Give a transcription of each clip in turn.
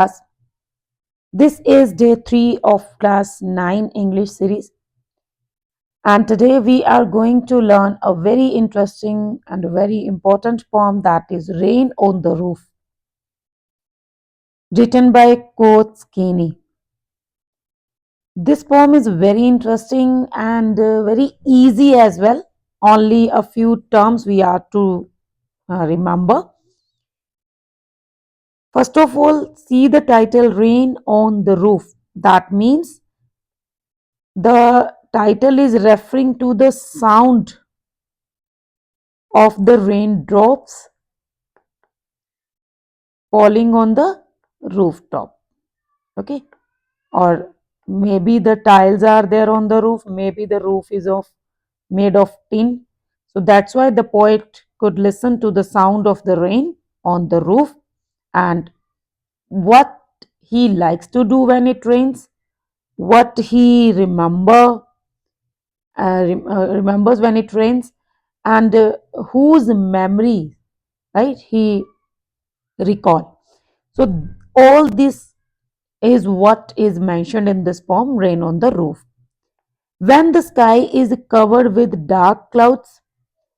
us. This is day 3 of class 9 English series, and today we are going to learn a very interesting and very important poem, that is Rain on the Roof, written by Coach Skinny. This poem is very interesting and very easy as well. Only a few terms we are to remember. First of all, see the title Rain on the Roof. That means the title is referring to the sound of the raindrops falling on the rooftop. Okay, or maybe the tiles are there on the roof, maybe the roof is made of tin. So that's why the poet could listen to the sound of the rain on the roof, and what he likes to do when it rains, what he remembers when it rains, and whose memory, right, he recall. So all this is what is mentioned in this poem, Rain on the Roof. When the sky is covered with dark clouds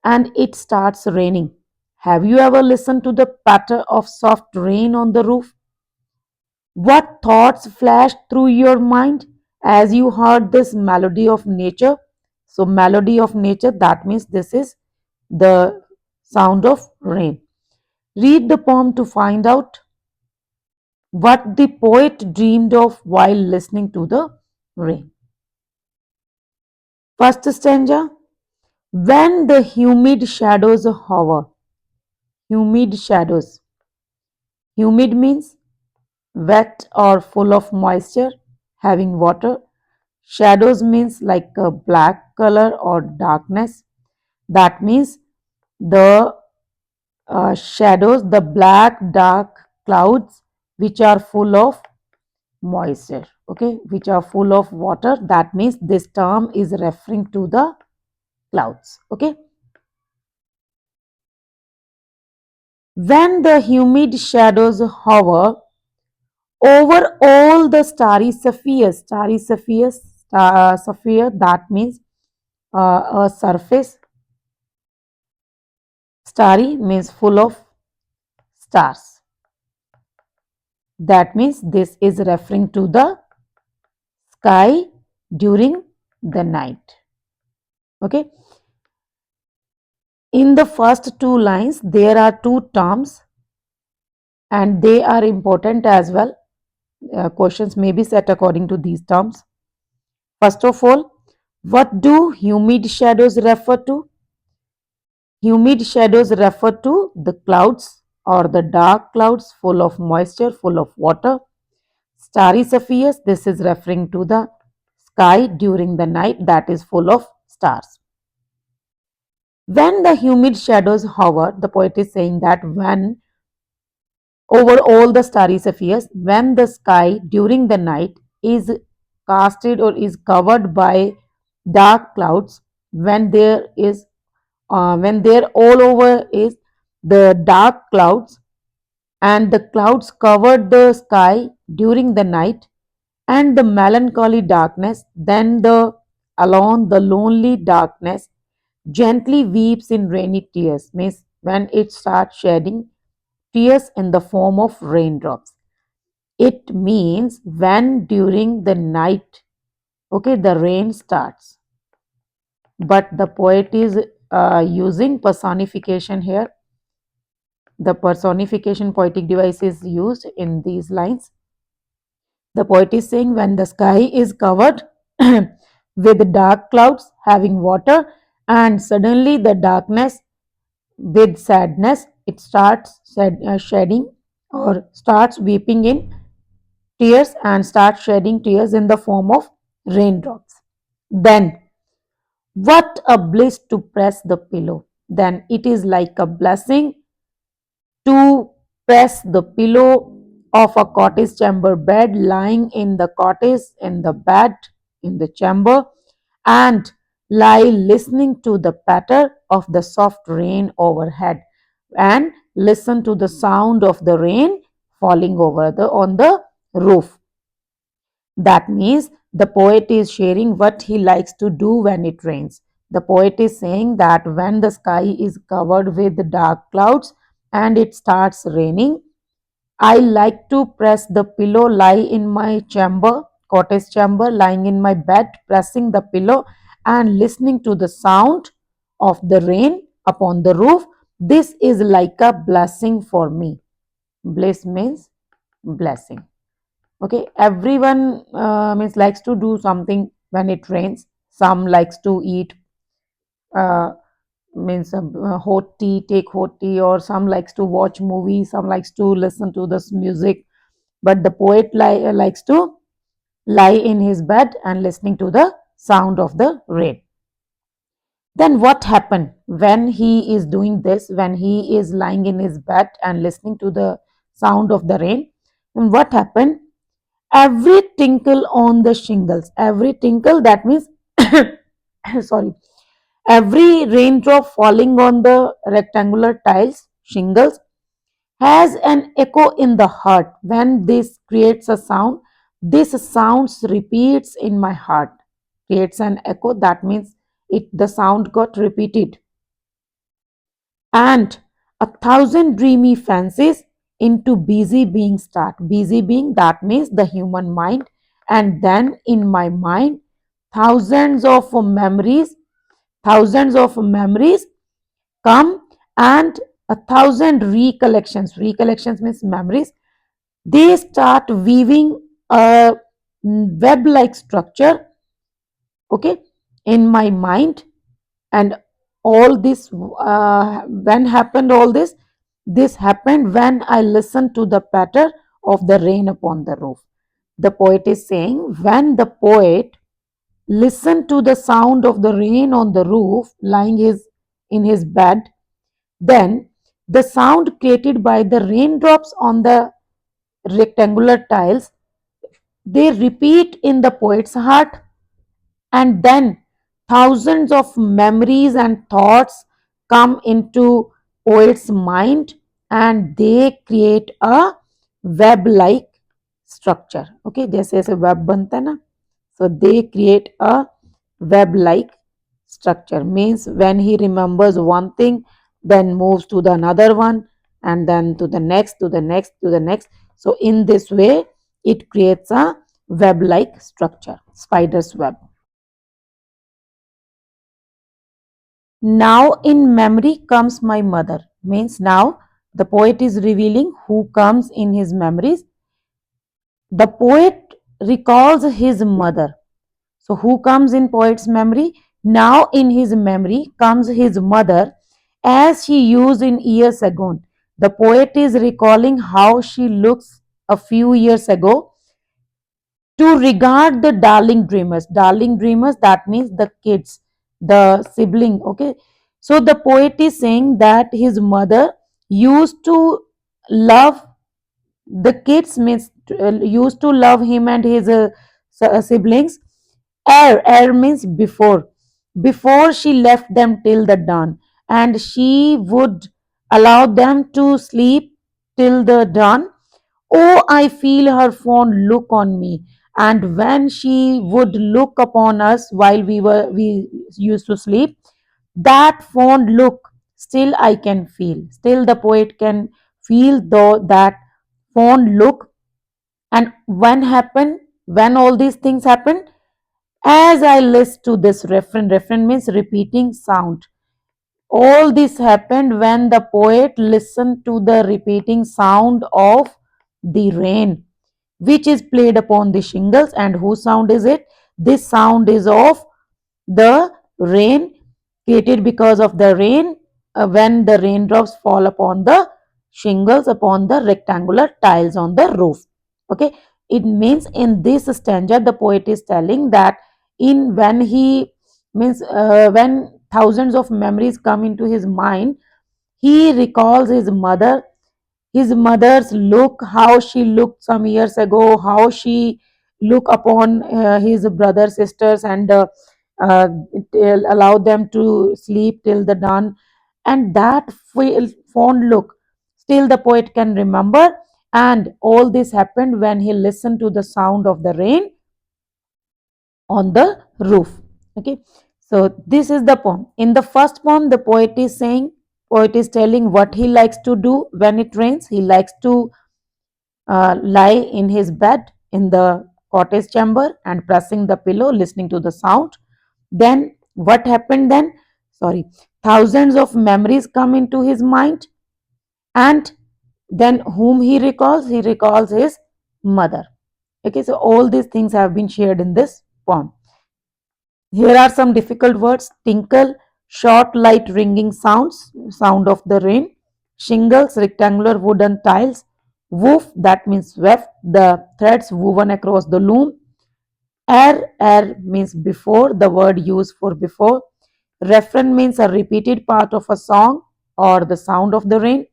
and it starts raining, have you ever listened to the patter of soft rain on the roof? What thoughts flashed through your mind as you heard this melody of nature? So, melody of nature, that means this is the sound of rain. Read the poem to find out what the poet dreamed of while listening to the rain. First stanza. When the humid shadows hover. Humid shadows. Humid means wet or full of moisture, having water. Shadows means like a black color or darkness. That means the shadows, the black dark clouds which are full of moisture, okay, which are full of water. That means this term is referring to the clouds. Okay, when the humid shadows hover over all the starry spheres. Starry spheres, sphere, that means a surface. Starry means full of stars. That means this is referring to the sky during the night. Okay, in the first two lines there are two terms and they are important as well. Questions may be set according to these terms. First of all, what do humid shadows refer to? Humid shadows refer to the clouds or the dark clouds full of moisture, full of water. Starry spheres, this is referring to the sky during the night that is full of stars. When the humid shadows hover, the poet is saying that when over all the starry spheres, when the sky during the night is casted or is covered by dark clouds, when there all over is the dark clouds and the clouds covered the sky during the night and the melancholy darkness, then the alone the lonely darkness gently weeps in rainy tears, means when it starts shedding tears in the form of raindrops. It means when during the night, okay, the rain starts. But the poet is using personification here. The personification poetic device is used in these lines. The poet is saying when the sky is covered with dark clouds having water and suddenly the darkness with sadness, it starts shedding or starts weeping in tears and starts shedding tears in the form of raindrops. Then, what a bliss to press the pillow. Then it is like a blessing to press the pillow of a cottage chamber bed, lying in the cottage, in the bed, in the chamber, and lie listening to the patter of the soft rain overhead and listen to the sound of the rain falling over the on the roof. That means the poet is sharing what he likes to do when it rains. The poet is saying that when the sky is covered with dark clouds and it starts raining, I like to press the pillow, lie in my chamber, cottage chamber, lying in my bed, pressing the pillow and listening to the sound of the rain upon the roof. This is like a blessing for me. Bliss means blessing. Okay, everyone means likes to do something when it rains. Some likes to eat uh, means hot tea, take hot tea, or some likes to watch movies, some likes to listen to this music, but the poet likes to lie in his bed and listening to the sound of the rain. Then what happened when he is doing this, when he is lying in his bed and listening to the sound of the rain? And what happened? Every tinkle on the shingles, every tinkle, that means sorry, every raindrop falling on the rectangular tiles shingles has an echo in the heart. When this creates a sound, this sound repeats in my heart, creates an echo. That means it the sound got repeated, and a thousand dreamy fancies into busy being start. Busy being, that means the human mind, and then in my mind thousands of memories, thousands of memories come, and a thousand recollections, recollections means memories, they start weaving a web like structure, okay, in my mind. And all this when happened all this happened when I listened to the patter of the rain upon the roof. The poet is saying when the poet listened to the sound of the rain on the roof lying in his bed, then the sound created by the raindrops on the rectangular tiles, they repeat in the poet's heart, and then thousands of memories and thoughts come into poet's mind, and they create a web like structure. Okay, जैसे ऐसे web बनता है ना, so they create a web like structure. Means when he remembers one thing, then moves to the another one, and then to the next, to the next, to the next. So in this way it creates a web like structure, spider's web. Now in memory comes my mother. Means now the poet is revealing who comes in his memories. The poet recalls his mother. So who comes in poet's memory? Now in his memory comes his mother as she used in years ago. The poet is recalling how she looks a few years ago to regard the darling dreamers. Darling dreamers, that means the kids, the sibling. Okay, so the poet is saying that his mother used to love the kids, means used to love him and his siblings. Air means before she left them till the dawn, and she would allow them to sleep till the dawn. Oh, I feel her fond look on me. And when she would look upon us while we used to sleep, that fond look still I can feel. Still the poet can feel though that fond look. And when all these things happen, as I listen to this refrain means repeating sound. All this happened when the poet listened to the repeating sound of the rain, which is played upon the shingles. And whose sound is it? This sound is of the rain, created because of the rain, when the raindrops fall upon the shingles, upon the rectangular tiles on the roof. Okay, it means in this stanza the poet is telling that in when he means when thousands of memories come into his mind, he recalls his mother's look, how she looked some years ago, how she looked upon his brothers, sisters, and uh, allowed them to sleep till the dawn. And that fond look, still the poet can remember. And all this happened when he listened to the sound of the rain on the roof. Okay, so this is the poem. In the first poem, the poet is telling what he likes to do when it rains. He likes to lie in his bed in the cottage chamber and pressing the pillow, listening to the sound. Then what happened then? Sorry, thousands of memories come into his mind, and then whom he recalls? He recalls his mother. Okay, so all these things have been shared in this poem. Here are some difficult words: tinkle, short, light, ringing sounds, sound of the rain; shingles, rectangular wooden tiles; woof, that means weft, the threads woven across the loom; air means before, the word used for before; refrain means a repeated part of a song or the sound of the rain;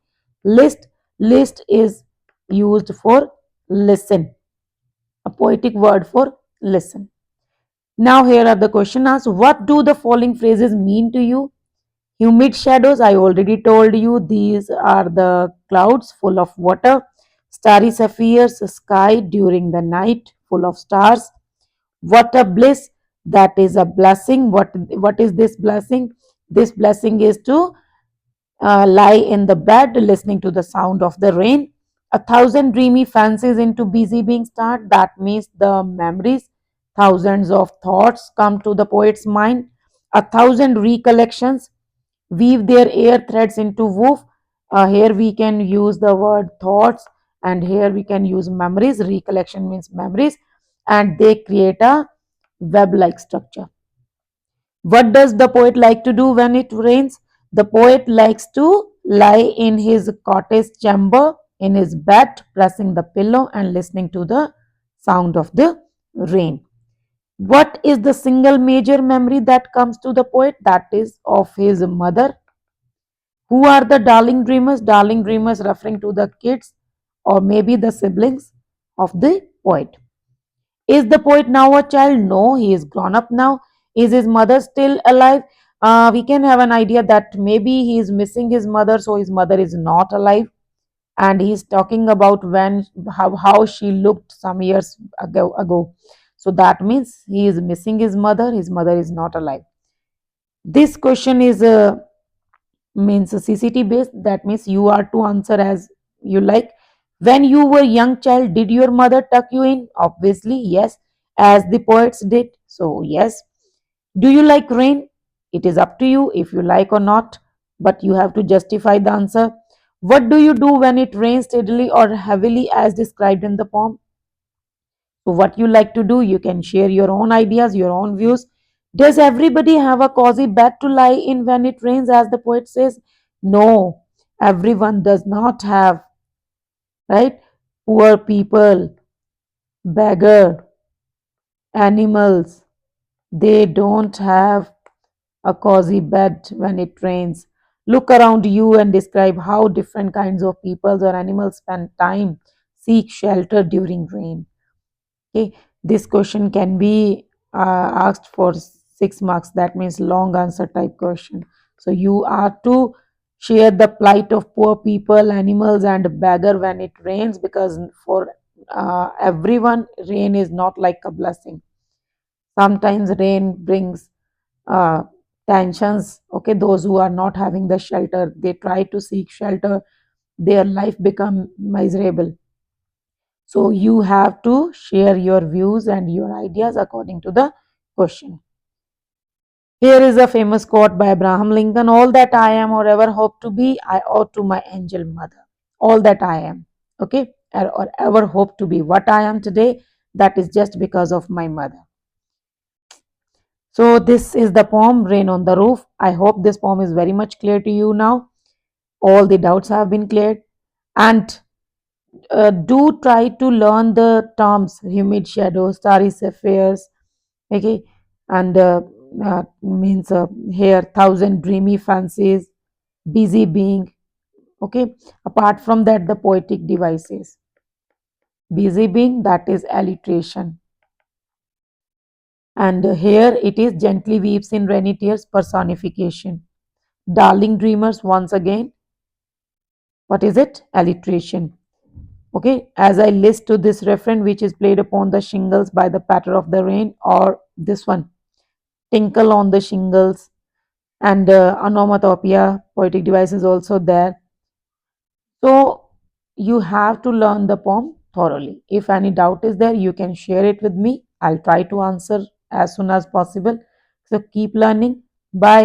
list is used for listen, a poetic word for listen. Now, here are the question asked: what do the following phrases mean to you? Humid shadows, I already told you, these are the clouds full of water. Starry sapphires, sky during the night full of stars. What a bliss, that is a blessing. What is this blessing? This blessing is to lie in the bed listening to the sound of the rain. A thousand dreamy fancies into busy being start. That means the memories. Thousands of thoughts come to the poet's mind. A thousand recollections weave their air threads into woof. Here we can use the word thoughts, and here we can use memories. Recollection means memories, and they create a web like structure. What does the poet like to do when it rains? The poet likes to lie in his cottage chamber, in his bed, pressing the pillow and listening to the sound of the rain. What is the single major memory that comes to the poet? That is of his mother. Who are the darling dreamers? Darling dreamers referring to the kids or maybe the siblings of the poet. Is the poet now a child? No, he is grown up now. Is his mother still alive? We can have an idea that maybe he is missing his mother, so his mother is not alive. And he's talking about how she looked some years ago. So that means he is missing his mother is not alive. This question is means CCT based. That means you are to answer as you like. When you were young child, did your mother tuck you in? Obviously yes, as the poets did. So yes. Do you like rain? It is up to you if you like or not, but you have to justify the answer. What do you do when it rains steadily or heavily as described in the poem? So what you like to do, you can share your own ideas, your own views. Does everybody have a cozy bed to lie in when it rains, as the poet says? No, everyone does not have, right? Poor people, beggar, animals, they don't have a cozy bed when it rains. Look around you and describe how different kinds of peoples or animals spend time, seek shelter during rain. Okay, this question can be asked for 6 marks. That means long answer type question. So you are to share the plight of poor people, animals, and beggar when it rains, because for everyone, rain is not like a blessing. Sometimes rain brings uh, tensions. Okay, those who are not having the shelter, they try to seek shelter. Their life become miserable. So you have to share your views and your ideas according to the question. Here is a famous quote by Abraham Lincoln: all that I am or ever hope to be, I owe to my angel mother. All that I am, okay, or ever hope to be, what I am today, that is just because of my mother. So, this is the poem Rain on the Roof. I hope this poem is very much clear to you now. All the doubts have been cleared. And do try to learn the terms: humid shadows, starry sapphires, okay, and means here thousand dreamy fancies, busy being, okay. Apart from that, the poetic devices: busy being, that is alliteration, and here it is gently weeps in rainy tears, personification. Darling dreamers, once again, what is it? Alliteration. Okay, as I list to this refrain, which is played upon the shingles by the patter of the rain, or this one, tinkle on the shingles, and onomatopoeia, poetic device is also there. So you have to learn the poem thoroughly. If any doubt is there, you can share it with me. I'll try to answer as soon as possible. So keep learning. Bye.